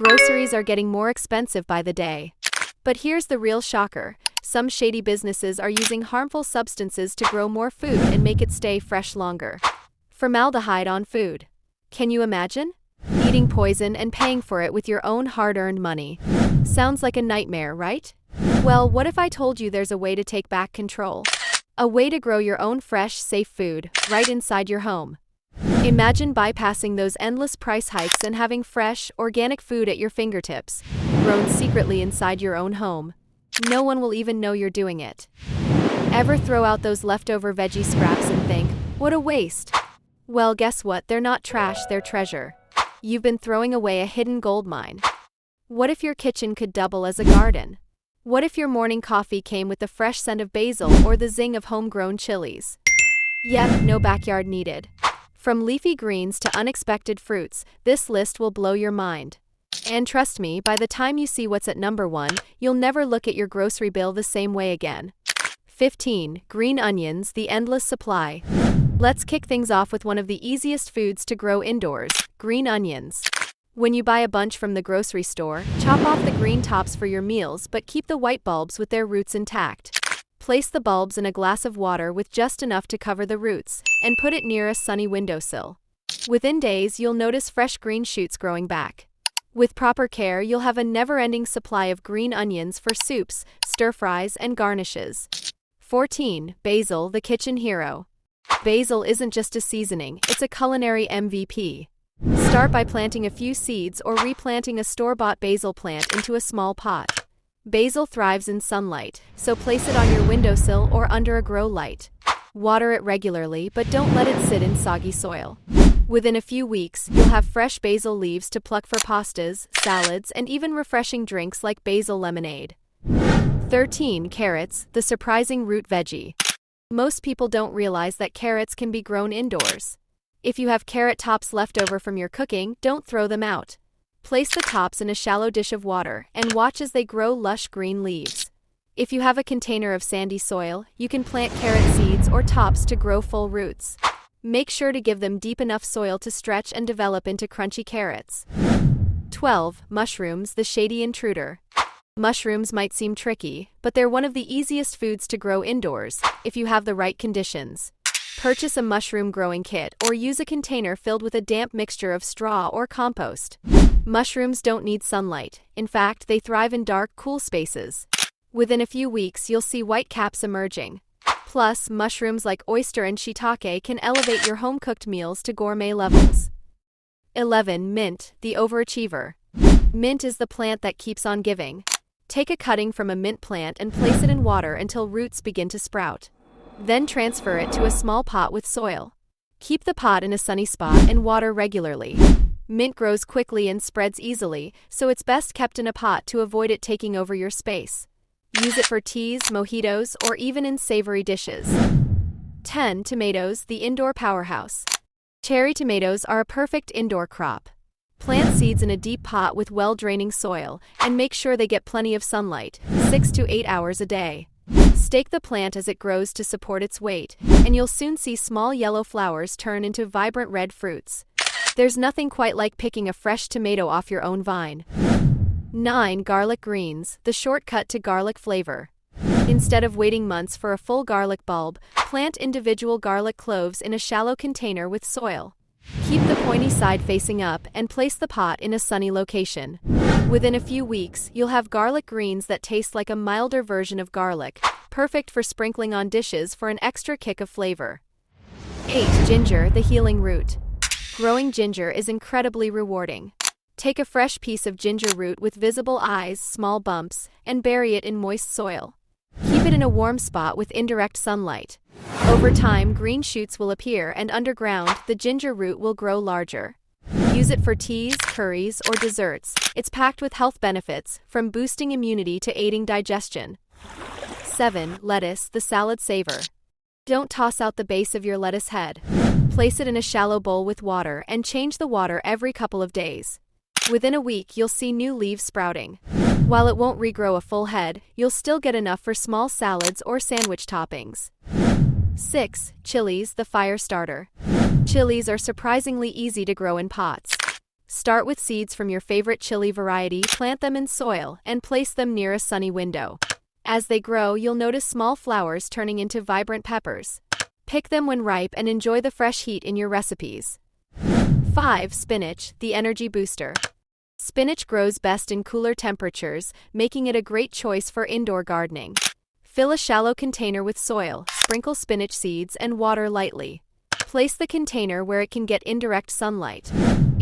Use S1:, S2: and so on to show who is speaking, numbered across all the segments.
S1: Groceries are getting more expensive by the day. But here's the real shocker. Some shady businesses are using harmful substances to grow more food and make it stay fresh longer. Formaldehyde on food. Can you imagine? Eating poison and paying for it with your own hard-earned money. Sounds like a nightmare, right? Well, what if I told you there's a way to take back control? A way to grow your own fresh, safe food, right inside your home. Imagine bypassing those endless price hikes and having fresh, organic food at your fingertips, grown secretly inside your own home. No one will even know you're doing it. Ever throw out those leftover veggie scraps and think, what a waste? Well, guess what? They're not trash, they're treasure. You've been throwing away a hidden gold mine. What if your kitchen could double as a garden? What if your morning coffee came with the fresh scent of basil or the zing of homegrown chilies? Yep, no backyard needed. From leafy greens to unexpected fruits, this list will blow your mind. And trust me, by the time you see what's at number 1, you'll never look at your grocery bill the same way again. 15. Green onions, the endless supply. Let's kick things off with one of the easiest foods to grow indoors, green onions. When you buy a bunch from the grocery store, chop off the green tops for your meals but keep the white bulbs with their roots intact. Place the bulbs in a glass of water with just enough to cover the roots, and put it near a sunny windowsill. Within days, you'll notice fresh green shoots growing back. With proper care, you'll have a never-ending supply of green onions for soups, stir-fries, and garnishes. 14. Basil, the kitchen hero. Basil isn't just a seasoning, it's a culinary MVP. Start by planting a few seeds or replanting a store-bought basil plant into a small pot. Basil thrives in sunlight, so place it on your windowsill or under a grow light. Water it regularly, but don't let it sit in soggy soil. Within a few weeks, you'll have fresh basil leaves to pluck for pastas, salads, and even refreshing drinks like basil lemonade. 13. Carrots, the surprising root veggie. Most people don't realize that carrots can be grown indoors. If you have carrot tops left over from your cooking, don't throw them out. Place the tops in a shallow dish of water and watch as they grow lush green leaves. If you have a container of sandy soil, you can plant carrot seeds or tops to grow full roots. Make sure to give them deep enough soil to stretch and develop into crunchy carrots. 12. Mushrooms, the shady intruder. Mushrooms might seem tricky, but they're one of the easiest foods to grow indoors, if you have the right conditions. Purchase a mushroom growing kit or use a container filled with a damp mixture of straw or compost. Mushrooms don't need sunlight. In fact, they thrive in dark, cool spaces. Within a few weeks, you'll see white caps emerging. Plus, mushrooms like oyster and shiitake can elevate your home-cooked meals to gourmet levels. 11. Mint, the overachiever. Mint is the plant that keeps on giving. Take a cutting from a mint plant and place it in water until roots begin to sprout. Then transfer it to a small pot with soil. Keep the pot in a sunny spot and water regularly. Mint grows quickly and spreads easily, so it's best kept in a pot to avoid it taking over your space. Use it for teas, mojitos, or even in savory dishes. 10. Tomatoes, the indoor powerhouse. Cherry tomatoes are a perfect indoor crop. Plant seeds in a deep pot with well-draining soil, and make sure they get plenty of sunlight, 6 to 8 hours a day. Stake the plant as it grows to support its weight, and you'll soon see small yellow flowers turn into vibrant red fruits. There's nothing quite like picking a fresh tomato off your own vine. 9. Garlic greens, the shortcut to garlic flavor. Instead of waiting months for a full garlic bulb, plant individual garlic cloves in a shallow container with soil. Keep the pointy side facing up and place the pot in a sunny location. Within a few weeks, you'll have garlic greens that taste like a milder version of garlic, perfect for sprinkling on dishes for an extra kick of flavor. 8. Ginger, the healing root. Growing ginger is incredibly rewarding. Take a fresh piece of ginger root with visible eyes, small bumps, and bury it in moist soil. Keep it in a warm spot with indirect sunlight. Over time, green shoots will appear, and underground, the ginger root will grow larger. Use it for teas, curries, or desserts. It's packed with health benefits, from boosting immunity to aiding digestion. 7. Lettuce, the salad saver. Don't toss out the base of your lettuce head. Place it in a shallow bowl with water and change the water every couple of days. Within a week, you'll see new leaves sprouting. While it won't regrow a full head, you'll still get enough for small salads or sandwich toppings. 6. Chilies, the fire starter. Chilies are surprisingly easy to grow in pots. Start with seeds from your favorite chili variety, plant them in soil, and place them near a sunny window. As they grow, you'll notice small flowers turning into vibrant peppers. Pick them when ripe and enjoy the fresh heat in your recipes. 5. Spinach, the energy booster. Spinach grows best in cooler temperatures, making it a great choice for indoor gardening. Fill a shallow container with soil, sprinkle spinach seeds, and water lightly. Place the container where it can get indirect sunlight.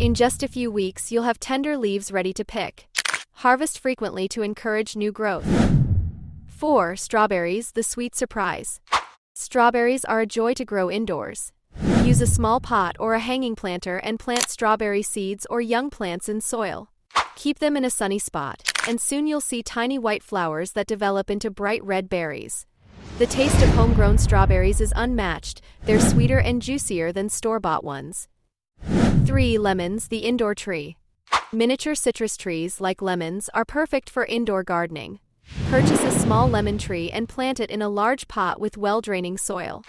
S1: In just a few weeks, you'll have tender leaves ready to pick. Harvest frequently to encourage new growth. 4. Strawberries, the sweet surprise. Strawberries are a joy to grow indoors. Use a small pot or a hanging planter and plant strawberry seeds or young plants in soil. Keep them in a sunny spot, and soon you'll see tiny white flowers that develop into bright red berries. The taste of homegrown strawberries is unmatched. They're sweeter and juicier than store-bought ones. 3. Lemons, the indoor tree. Miniature citrus trees, like lemons, are perfect for indoor gardening. Purchase a small lemon tree and plant it in a large pot with well-draining soil.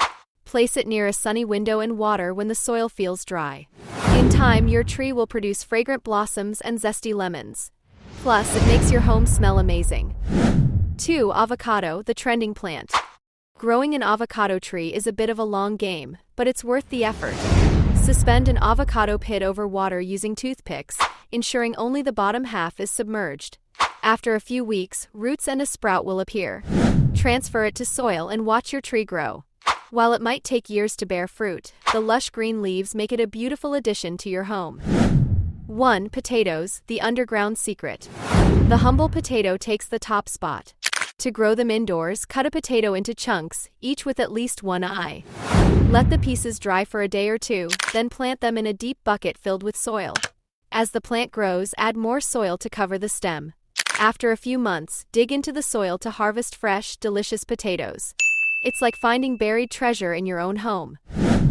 S1: Place it near a sunny window and water when the soil feels dry. In time, your tree will produce fragrant blossoms and zesty lemons. Plus, it makes your home smell amazing. 2. Avocado, the trending plant. Growing an avocado tree is a bit of a long game, but it's worth the effort. Suspend an avocado pit over water using toothpicks, ensuring only the bottom half is submerged. After a few weeks, roots and a sprout will appear. Transfer it to soil and watch your tree grow. While it might take years to bear fruit, the lush green leaves make it a beautiful addition to your home. 1. Potatoes, the underground secret. The humble potato takes the top spot. To grow them indoors, cut a potato into chunks, each with at least one eye. Let the pieces dry for a day or two, then plant them in a deep bucket filled with soil. As the plant grows, add more soil to cover the stem. After a few months, dig into the soil to harvest fresh, delicious potatoes. It's like finding buried treasure in your own home.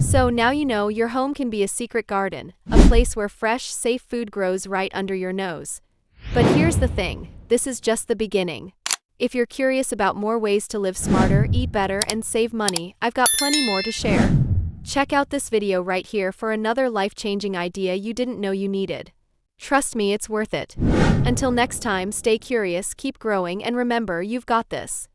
S1: So now you know your home can be a secret garden, a place where fresh, safe food grows right under your nose. But here's the thing, this is just the beginning. If you're curious about more ways to live smarter, eat better, and save money, I've got plenty more to share. Check out this video right here for another life-changing idea you didn't know you needed. Trust me, it's worth it. Until next time, stay curious, keep growing, and remember, you've got this.